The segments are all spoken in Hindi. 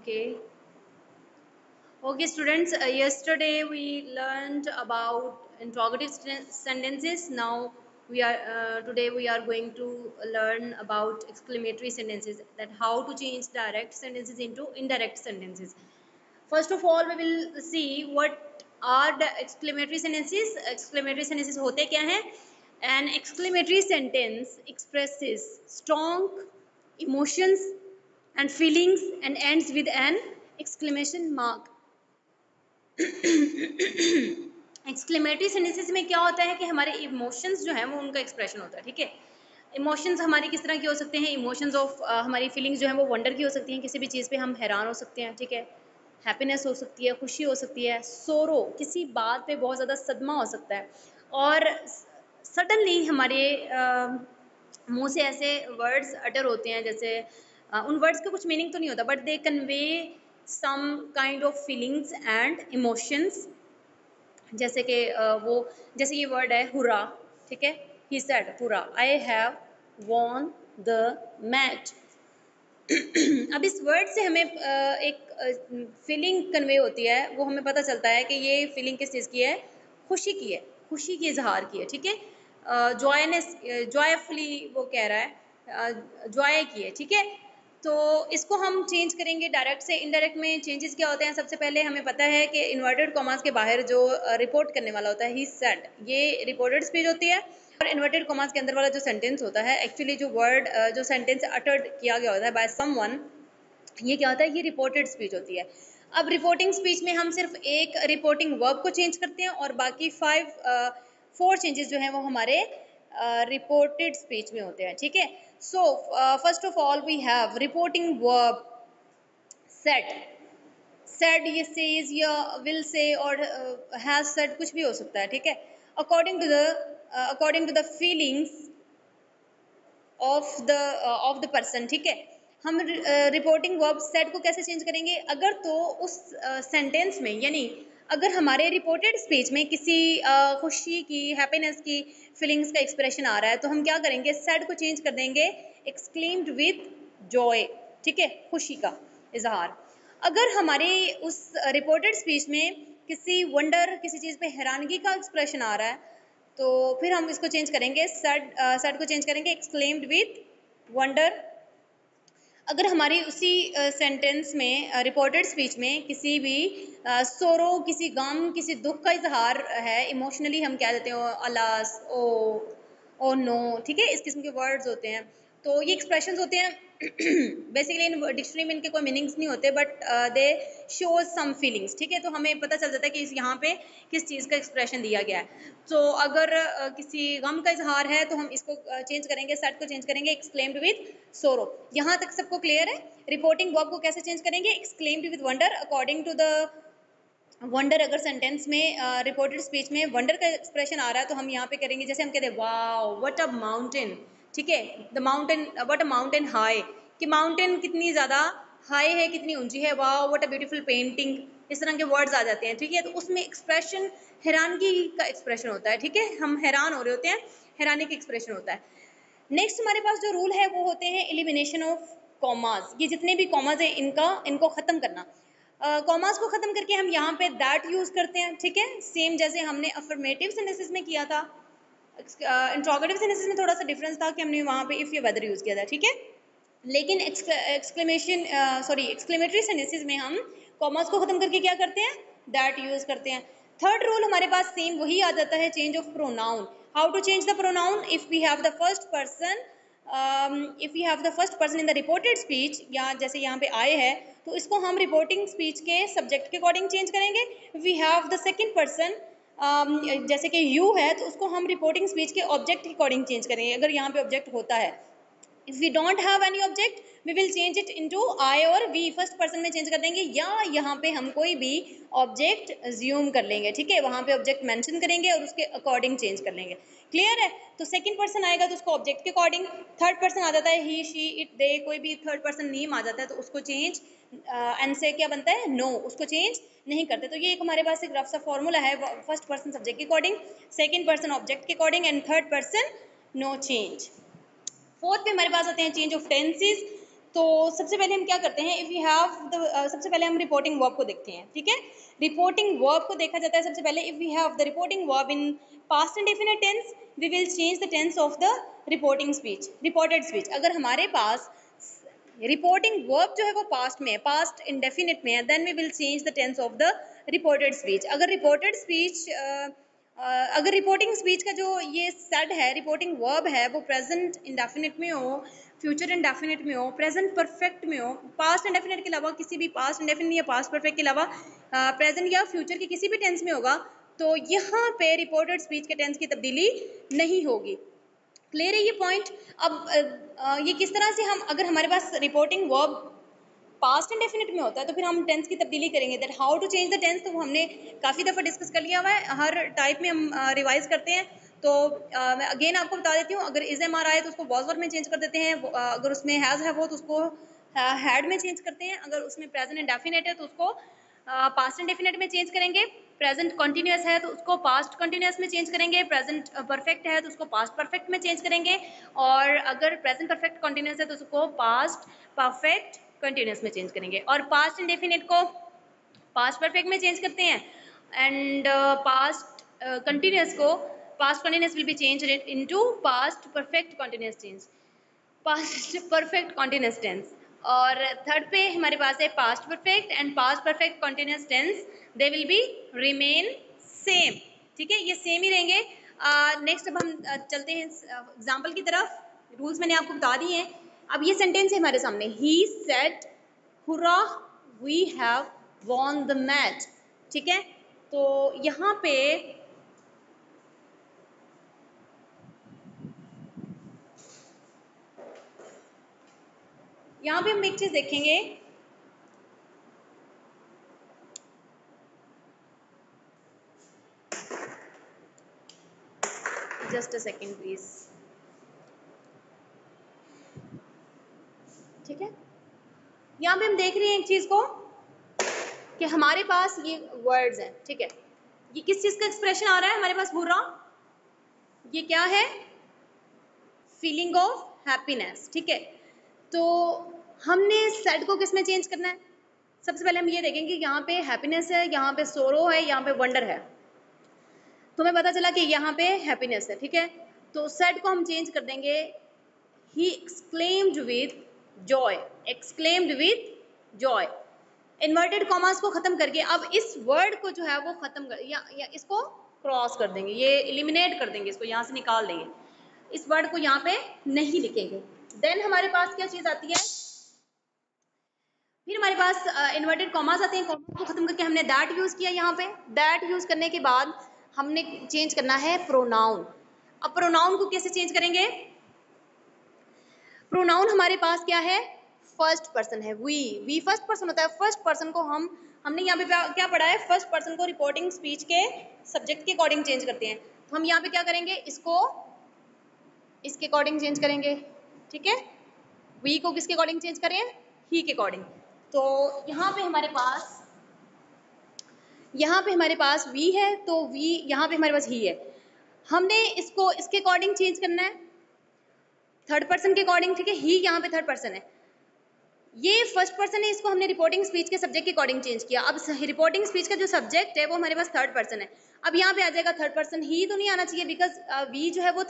Okay. Okay, students. Yesterday we learned about interrogative sentences. Now today we are going to learn about exclamatory sentences. That how to change direct sentences into indirect sentences. First of all, we will see what are the exclamatory sentences. Exclamatory sentences होते क्या हैं? An exclamatory sentence expresses strong emotions and feelings and ends with an exclamation mark. Exclamatory sentences में क्या होता है कि हमारे इमोशंस जो हैं वो उनका एक्सप्रेशन होता है, ठीक है। इमोशंस हमारी किस तरह के हो सकते हैं? इमोशंस ऑफ हमारी फीलिंग्स जो है वो वंडर की हो सकती हैं, किसी भी चीज़ पे हम हैरान हो सकते हैं, ठीक है। हैप्पीनेस हो सकती है, खुशी हो सकती है, सोरो किसी बात पे बहुत ज़्यादा सदमा हो सकता है, और सडनली हमारे मुंह से ऐसे वर्ड्स अटर होते हैं, जैसे उन वर्ड्स का कुछ मीनिंग तो नहीं होता, but they convey some kind of feelings and emotions. जैसे कि जैसे ये वर्ड है हुरा, ठीक है। He said hurrah, I have won the match. अब इस वर्ड से हमें एक फीलिंग कन्वे होती है, वो हमें पता चलता है कि ये फीलिंग किस चीज़ की है? खुशी की है, खुशी की इजहार की है, ठीक है। जॉयनेस, जॉयफुली वो कह रहा है, जॉय की है, ठीक है। तो इसको हम चेंज करेंगे डायरेक्ट से इनडायरेक्ट में। चेंजेस क्या होते हैं? सबसे पहले हमें पता है कि इन्वर्टेड कॉमास के बाहर जो रिपोर्ट करने वाला होता है, ही सेड, ये रिपोर्टेड स्पीच होती है। और इन्वर्टेड कॉमास के अंदर वाला जो सेंटेंस होता है, एक्चुअली जो वर्ड जो सेंटेंस अटर्ड किया गया होता है बाय समवन, ये क्या होता है? ये रिपोर्टेड स्पीच होती है। अब रिपोर्टिंग स्पीच में हम सिर्फ एक रिपोर्टिंग वर्ब को चेंज करते हैं, और बाकी 4 चेंजेस जो हैं वो हमारे रिपोर्टेड स्पीच में होते हैं, ठीक है। So first of all we have reporting verb said. Said ये सेज या विल से और हैज सेड कुछ भी हो सकता है, ठीक है। According to the feelings of the person, ठीक है। हम रिपोर्टिंग वर्ब सेड को कैसे चेंज करेंगे? अगर तो उस सेंटेंस में, यानी अगर हमारे रिपोर्टेड स्पीच में किसी खुशी की, हैप्पीनेस की फीलिंग्स का एक्सप्रेशन आ रहा है, तो हम क्या करेंगे? सेड को चेंज कर देंगे एक्सक्लेम्ड विद जॉय, ठीक है, खुशी का इजहार। अगर हमारी उस रिपोर्टेड स्पीच में किसी वंडर, किसी चीज़ पे हैरानगी का एक्सप्रेशन आ रहा है, तो फिर हम इसको चेंज करेंगे, सैड को चेंज करेंगे एक्सक्लेम्ड विद वंडर। अगर हमारी उसी सेंटेंस में रिपोर्टेड स्पीच में किसी भी सोरो, किसी गम, किसी दुख का इजहार है, इमोशनली हम कह देते हैं अलास, ओ नो, ठीक है, इस किस्म के वर्ड्स होते हैं। तो ये एक्सप्रेशंस होते हैं। बेसिकली इन डिक्शनरी में इनके कोई मीनिंग्स नहीं होते, but they shows some feelings, ठीक है। तो हमें पता चल जाता है कि इस यहाँ पे किस चीज़ का एक्सप्रेशन दिया गया है। तो अगर किसी गम का इजहार है, तो हम इसको चेंज करेंगे, सैड को चेंज करेंगे एक्सक्लेम्ड विद सोरो। यहाँ तक सबको क्लियर है? रिपोर्टिंग वर्ब को कैसे चेंज करेंगे? Exclaimed with wonder. According to the wonder, अगर सेंटेंस में रिपोर्टेड स्पीच में वंडर का एक्सप्रेशन आ रहा है, तो हम यहाँ पे करेंगे, जैसे हम कहते हैं वाओ व्हाट अ माउंटेन, ठीक है, the mountain, what a mountain high, कि माउंटेन कितनी ज़्यादा हाई है, कितनी ऊंची है, wow what a beautiful painting, इस तरह के वर्ड्स आ जाते हैं, ठीक है। तो उसमें एक्सप्रेशन हैरानगी का एक्सप्रेशन होता है, ठीक है, हम हैरान हो रहे होते हैं, हैरानी का एक्सप्रेशन होता है। नेक्स्ट हमारे पास जो रूल है वो होते हैं एलिमिनेशन ऑफ कॉमास। ये जितने भी कॉमास है इनको ख़त्म करना। कॉमास को ख़त्म करके हम यहाँ पे दैट यूज़ करते हैं, ठीक है, सेम जैसे हमने अफर्मेटिव सेंटेंसेस में किया था। इंट्रोगेटिव सेंटेंसेस में थोड़ा सा डिफरेंस था कि हमने वहाँ पे इफ़ या वेदर यूज़ किया था, ठीक है। लेकिन एक्सक्लेमेटरी सेंटेंसेस में हम कॉमास को ख़त्म करके क्या करते हैं? दैट यूज़ करते हैं। थर्ड रूल हमारे पास सेम वही आ जाता है, change of pronoun. How to change the pronoun? If we have the first person in the reported speech, या जैसे यहाँ पे आए है, तो इसको हम रिपोर्टिंग स्पीच के सब्जेक्ट के अकॉर्डिंग चेंज करेंगे। We have the second person, जैसे कि यू है, तो उसको हम रिपोर्टिंग स्पीच के ऑब्जेक्ट के अकॉर्डिंग चेंज करेंगे, अगर यहाँ पे ऑब्जेक्ट होता है। If we don't have any object, we will change it into I और we, फर्स्ट पर्सन में चेंज कर देंगे, या यहाँ पे हम कोई भी ऑब्जेक्ट ज्यूम कर लेंगे, ठीक है, वहाँ पे ऑब्जेक्ट मेंशन करेंगे और उसके अकॉर्डिंग चेंज कर लेंगे। क्लियर है? तो सेकंड पर्सन आएगा तो उसको ऑब्जेक्ट के अकॉर्डिंग, थर्ड पर्सन आ जाता है ही, शी, इट, दे, कोई भी थर्ड पर्सन नेम आ जाता है, तो उसको चेंज एन से क्या बनता है? नो, उसको चेंज नहीं करते। तो ये एक हमारे पास एक रफ सा फॉर्मूला है, फर्स्ट पर्सन सब्जेक्ट के अकॉर्डिंग, सेकेंड पर्सन ऑब्जेक्ट के according, and third person no change. Fourth पे हमारे पास आते हैं चेंज ऑफ टेंसेस। तो सबसे पहले हम क्या करते हैं, इफ यू हैव द सबसे पहले हम रिपोर्टिंग वर्ब को देखते हैं, ठीक है। रिपोर्टिंग वर्ब को देखा जाता है सबसे पहले। If we have the reporting verb in past indefinite tense, we will change the tense of the reporting speech, reported speech. अगर हमारे पास रिपोर्टिंग वर्ब जो है वो पास्ट में है, पास्ट इंडेफिनिट में है, then we will change the tense of the reported speech. अगर रिपोर्टेड स्पीच अगर रिपोर्टिंग स्पीच का जो ये सेट है, रिपोर्टिंग वर्ब है, वो प्रेजेंट इंडेफिनिट में हो, फ्यूचर इंडेफिनिट में हो, प्रेजेंट परफेक्ट में हो, पास्ट इंडेफिनिट के अलावा किसी भी पास्ट इंडेफिनिट या पास्ट परफेक्ट के अलावा प्रेजेंट या फ्यूचर के किसी भी टेंस में होगा, तो यहाँ पे रिपोर्टेड स्पीच के टेंस की तब्दीली नहीं होगी। क्लियर है ये पॉइंट। अब ये किस तरह से हम, अगर हमारे पास रिपोर्टिंग वर्ब पास्ट इंडेफिनिट में होता है तो फिर हम टेंस की तब्दीली करेंगे, that how to change the tense, तो वो हमने काफ़ी दफ़ा डिस्कस कर लिया हुआ है, हर टाइप में हम रिवाइज करते हैं। तो मैं अगेन आपको बता देती हूँ, अगर इज एम आर आए तो उसको वॉज वर्ब में चेंज कर देते हैं, अगर उसमें हैज़ है वो तो उसको हैड में चेंज करते हैं, अगर उसमें प्रेजेंट इंडेफिनिट है तो उसको पास्ट इंडेफिनिट में चेंज करेंगे, प्रेजेंट कंटिन्यूअस है तो उसको पास्ट कंटिन्यूअस में चेंज करेंगे, प्रेजेंट परफेक्ट है तो उसको पास्ट परफेक्ट में चेंज करेंगे, और अगर प्रेजेंट परफेक्ट कंटिन्यूअस है तो उसको पास्ट परफेक्ट कंटिन्यूअस में चेंज करेंगे, और पास्ट इंडेफिनिट को पास्ट परफेक्ट में चेंज करते हैं, एंड पास्ट कंटिन्यूअस को past continuous will be change into past perfect continuous tense, past perfect continuous tense. और थर्ड पे हमारे पास है past perfect and past perfect continuous tense, they will be remain same, ठीक है, ये सेम ही रहेंगे। नेक्स्ट अब हम चलते हैं एग्जाम्पल की तरफ। रूल्स मैंने आपको बता दिए हैं। अब ये सेंटेंस है हमारे सामने, he said hurrah we have won the match, ठीक है। तो यहाँ पे हम एक चीज देखेंगे, जस्ट अ सेकेंड प्लीज, ठीक है। यहाँ पे हम देख रहे हैं एक चीज को कि हमारे पास ये वर्ड्स हैं, ठीक है। ये किस चीज का एक्सप्रेशन आ रहा है हमारे पास, बुरा, ये क्या है, फीलिंग ऑफ हैप्पीनेस, ठीक है। तो हमने सेड को किस में चेंज करना है, सबसे पहले हम ये देखेंगे कि यहाँ पे हैप्पीनेस है, यहाँ पे सोरो है, यहाँ पे वंडर है। तो हमें पता चला कि यहाँ पे हैप्पीनेस है, ठीक है। तो सेड को हम चेंज कर देंगे, he exclaimed with Joy, exclaimed with Joy. Inverted commas को खत्म करके अब इस वर्ड को जो है वो खत्म कर या इसको क्रॉस कर देंगे, ये एलिमिनेट कर देंगे, इसको यहाँ से निकाल देंगे, इस वर्ड को यहाँ पे नहीं लिखेंगे। देन हमारे पास क्या चीज आती है, फिर हमारे पास इन्वर्टेड कॉमास आते हैं, कॉमास को खत्म करके हमने दैट यूज किया, यहाँ पे दैट यूज करने के बाद हमने चेंज करना है प्रोनाउन। अब प्रोनाउन को कैसे चेंज करेंगे, प्रोनाउन हमारे पास क्या है, फर्स्ट पर्सन है, वी फर्स्ट पर्सन होता है, फर्स्ट पर्सन को हमने यहाँ पे क्या पढ़ा है, फर्स्ट पर्सन को रिपोर्टिंग स्पीच के सब्जेक्ट के अकॉर्डिंग चेंज करते हैं। तो हम यहाँ पे क्या करेंगे, इसको इसके अकॉर्डिंग चेंज करेंगे, ठीक है। वी को किसके अकॉर्डिंग चेंज करें, ही के अकॉर्डिंग। तो यहाँ पे हमारे पास वी है, तो वी यहाँ पे हमारे पास ही है, हमने इसको इसके अकॉर्डिंग चेंज करना है, थर्ड पर्सन के अकॉर्डिंग, ठीक है। ही यहाँ पे थर्ड पर्सन है, ये फर्स्ट पर्सन है, इसको हमने रिपोर्टिंग स्पीच के सब्जेक्ट के अकॉर्डिंग चेंज किया। अब रिपोर्टिंग स्पीच का जो सब्जेक्ट है वो हमारे पास थर्ड पर्सन है। अब यहाँ पे आ जाएगा थर्ड पर्सन, ही तो नहीं आना चाहिए, बिकॉज वी जो है वो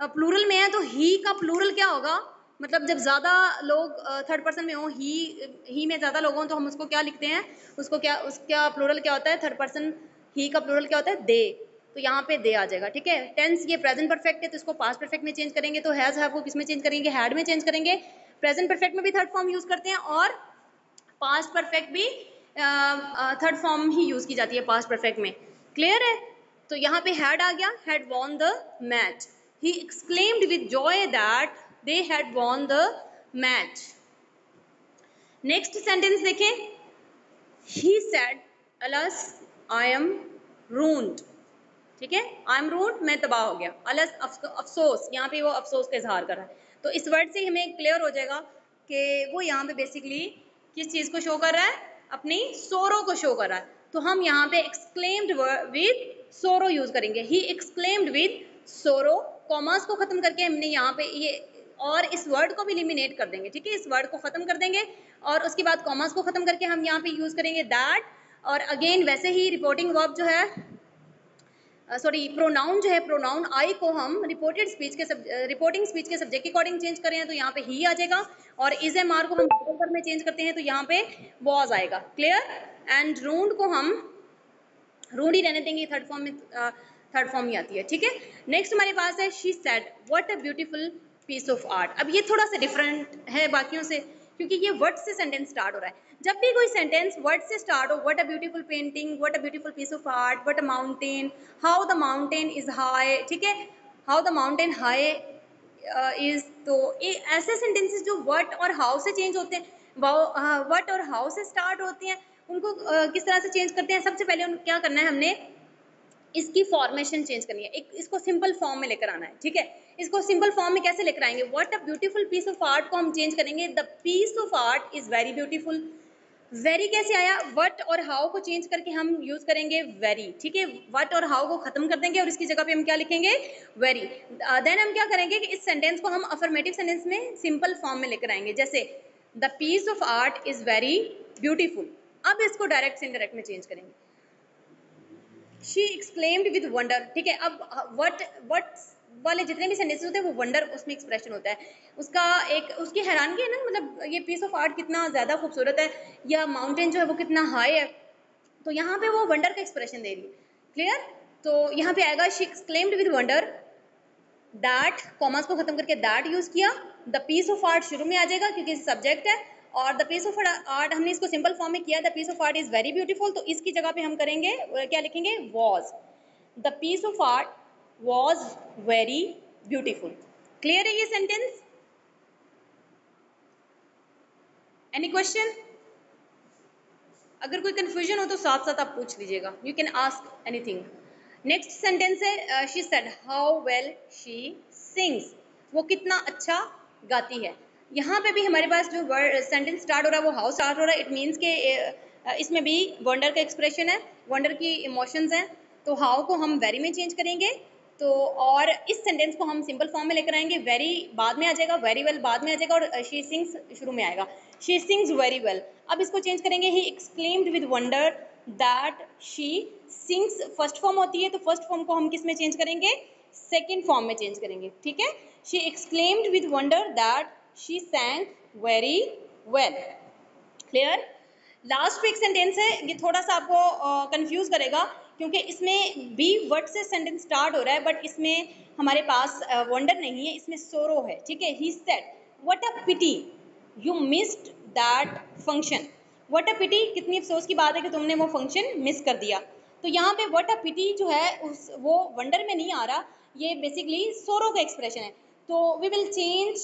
प्लूरल में है, तो ही का प्लूरल क्या होगा, मतलब जब ज़्यादा लोग थर्ड पर्सन में हो, ही में ज़्यादा लोग हों, तो हम उसको क्या लिखते हैं, उसका प्लूरल क्या होता है, थर्ड पर्सन, ही का प्लूरल क्या होता है, दे। तो यहाँ पे दे आ जाएगा, ठीक है। टेंस ये प्रेजेंट परफेक्ट है, तो इसको पास्ट परफेक्ट में चेंज करेंगे, तो हैज़ है वो किस में चेंज करेंगे, हैड में चेंज करेंगे। प्रेजेंट परफेक्ट में भी थर्ड फॉर्म यूज करते हैं, और पास्ट परफेक्ट भी थर्ड फॉर्म ही यूज की जाती है पास्ट परफेक्ट में। क्लियर है। तो यहाँ पे हैड आ गया, had von the match, he exclaimed with Joy that they had von the match. Next sentence देखें, ही सेड अलस आई एम रून्ड, ठीक है, आई एम रून्ड, मैं तबाह हो गया, अलस अफसोस, यहाँ पे वो अफसोस का इजहार कर रहा है। तो इस वर्ड से हमें क्लियर हो जाएगा कि वो यहाँ पे बेसिकली किस चीज़ को शो कर रहा है, अपनी सोरो को शो कर रहा है। तो हम यहाँ पे एक्सक्लेम्ड विद सोरो यूज करेंगे, ही एक्सक्लेम्ड विद सोरो, कॉमर्स को खत्म करके हमने यहाँ पे ये और इस वर्ड को भी एलिमिनेट कर देंगे, ठीक है, इस वर्ड को खत्म कर देंगे और उसके बाद कॉमास को खत्म करके हम यहाँ पे यूज करेंगे दैट। और अगेन वैसे ही रिपोर्टिंग वर्ब जो है सॉरी प्रोनाउन जो है, प्रोनाउन आई को हम रिपोर्टिंग स्पीच के सब्जेक्ट के अकॉर्डिंग चेंज कर रहे हैं तो यहाँ पे ही आ जाएगा, और इज एम आर को हम वर्ब में चेंज करते हैं तो यहाँ पे वॉज आएगा। क्लियर? एंड रूंड को हम रूंड ही रहने देंगे, थर्ड फॉर्म ही आती है, ठीक है। नेक्स्ट हमारे पास है she said what a beautiful piece of art. अब ये थोड़ा सा डिफरेंट है बाकियों से क्योंकि ये वर्ड से सेंटेंस स्टार्ट हो रहा है। जब भी कोई सेंटेंस वर्ड से स्टार्ट हो, what a beautiful painting, what a beautiful piece of art, what a mountain, how the mountain is high, ठीक है, how the mountain high is, तो ये ऐसे सेंटेंसेस जो व्हाट और हाउ से चेंज होते हैं, व्हाट और हाउ से स्टार्ट होते हैं, उनको किस तरह से चेंज करते हैं। सबसे पहले क्या करना है, हमने इसकी फॉर्मेशन चेंज करनी है, एक इसको सिंपल फॉर्म में लेकर आना है, ठीक है। इसको सिंपल फॉर्म में कैसे लेकर आएंगे, what a beautiful piece of art को हम चेंज करेंगे the piece of art is very beautiful. Very कैसे आया, व्हाट और हाउ को चेंज करके हम यूज करेंगे वेरी, ठीक है, व्हाट और हाउ को खत्म कर देंगे और इसकी जगह पे हम क्या लिखेंगे, वेरी। देन हम क्या करेंगे कि इस सेंटेंस को हम अफर्मेटिव सेंटेंस में सिंपल फॉर्म में लेकर आएंगे, जैसे the piece of art is very beautiful. अब इसको डायरेक्ट से इनडायरेक्ट में चेंज करेंगे, शी एक्सक्लेम्ड विद वंडर, ठीक है। अब वट वाले जितने भी सेंटेंसेस होते हैं वो वंडर उसमें एक्सप्रेशन होता है, उसका एक उसकी हैरानगी है ना, मतलब ये पीस ऑफ आर्ट कितना ज़्यादा खूबसूरत है या माउंटेन जो है वो कितना हाई है, तो यहाँ पे वो वंडर का एक्सप्रेशन दे रही है। क्लियर? तो यहाँ पे आएगा she exclaimed with wonder, that commerce को खत्म करके दैट यूज किया, द पीस ऑफ आर्ट शुरू में आ जाएगा क्योंकि सब्जेक्ट है, और द पीस ऑफ आर्ट हमने इसको सिंपल फॉर्म में किया, the piece of art is very beautiful, तो इसकी जगह पे हम करेंगे क्या लिखेंगे, was, the piece of art was very beautiful. Clear है ये सेंटेंस? Any question? अगर कोई कंफ्यूजन हो तो साथ साथ आप पूछ लीजिएगा, you can ask anything. Next sentence है she said how well she sings, वो कितना अच्छा गाती है। यहाँ पे भी हमारे पास जो वर्ड सेंटेंस स्टार्ट हो रहा है वो हाउ स्टार्ट हो रहा है, इट मीन्स के इसमें भी वंडर का एक्सप्रेशन है, वंडर की इमोशंस हैं, तो हाउ को हम वेरी में चेंज करेंगे, तो और इस सेंटेंस को हम सिंपल फॉर्म में लेकर आएंगे, वेरी बाद में आ जाएगा, वेरी वेल बाद में आ जाएगा, और शी सिंग्स शुरू में आएगा, शी सिंग्स वेरी वेल। अब इसको चेंज करेंगे, he exclaimed with wonder that she sings, first form होती है तो फर्स्ट फॉर्म को हम किस में चेंज करेंगे, सेकेंड फॉर्म में चेंज करेंगे, ठीक है। She exclaimed with wonder that she सैंग very well. Clear? Last एक सेंटेंस है, ये थोड़ा सा आपको कंफ्यूज करेगा क्योंकि इसमें भी वर्ड से सेंटेंस स्टार्ट हो रहा है, बट इसमें हमारे पास वंडर नहीं है, इसमें सोरो है, ठीक है। He said what a pity you missed that function, what a pity, कितनी अफसोस की बात है कि तुमने वो फंक्शन मिस कर दिया। तो यहाँ पे व्हाट अ पिटी जो है वो वंडर में नहीं आ रहा, ये बेसिकली सोरो का एक्सप्रेशन है, तो we will change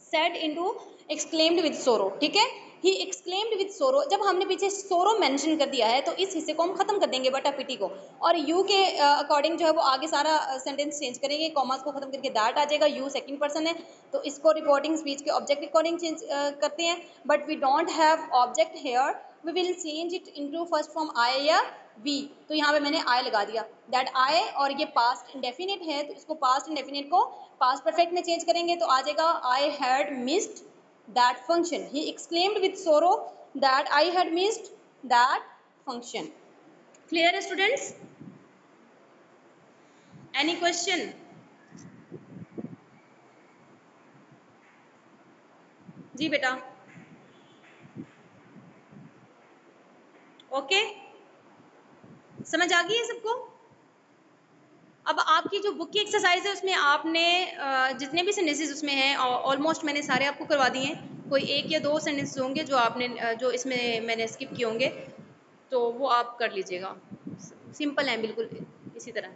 said into exclaimed with sorrow, ठीक है। ही एक्सक्लेम्ड विद सोरो, जब हमने पीछे सोरो मेंशन कर दिया है तो इस हिस्से को हम खत्म कर देंगे बट पिटी को, और यू के अकॉर्डिंग जो है वो आगे सारा सेंटेंस चेंज करेंगे, कॉमास को खत्म करके दैट आ जाएगा, यू सेकंड पर्सन है तो इसको रिपोर्टिंग स्पीच के ऑब्जेक्ट के अकॉर्डिंग चेंज करते हैं, but we don't have object here, we will change it into first form I या वी, तो यहाँ पे मैंने आई लगा दिया, दैट आई, और ये पास्ट इंडेफिनिट है तो इसको पास्ट इंडेफिनिट को पास्ट परफेक्ट में चेंज करेंगे तो आ जाएगा I had missed that function, he exclaimed with sorrow that I had missed that function. Clear students? Any question? जी बेटा, ओके, समझ आ गई है सबको? अब आपकी जो बुक की एक्सरसाइज है उसमें आपने जितने भी सेंटेंसेस उसमें हैं ऑलमोस्ट मैंने सारे आपको करवा दिए हैं, कोई एक या दो सेंटेंसेस होंगे जो आपने जो इसमें मैंने स्किप किए होंगे, तो वो आप कर लीजिएगा, सिंपल है बिल्कुल इसी तरह।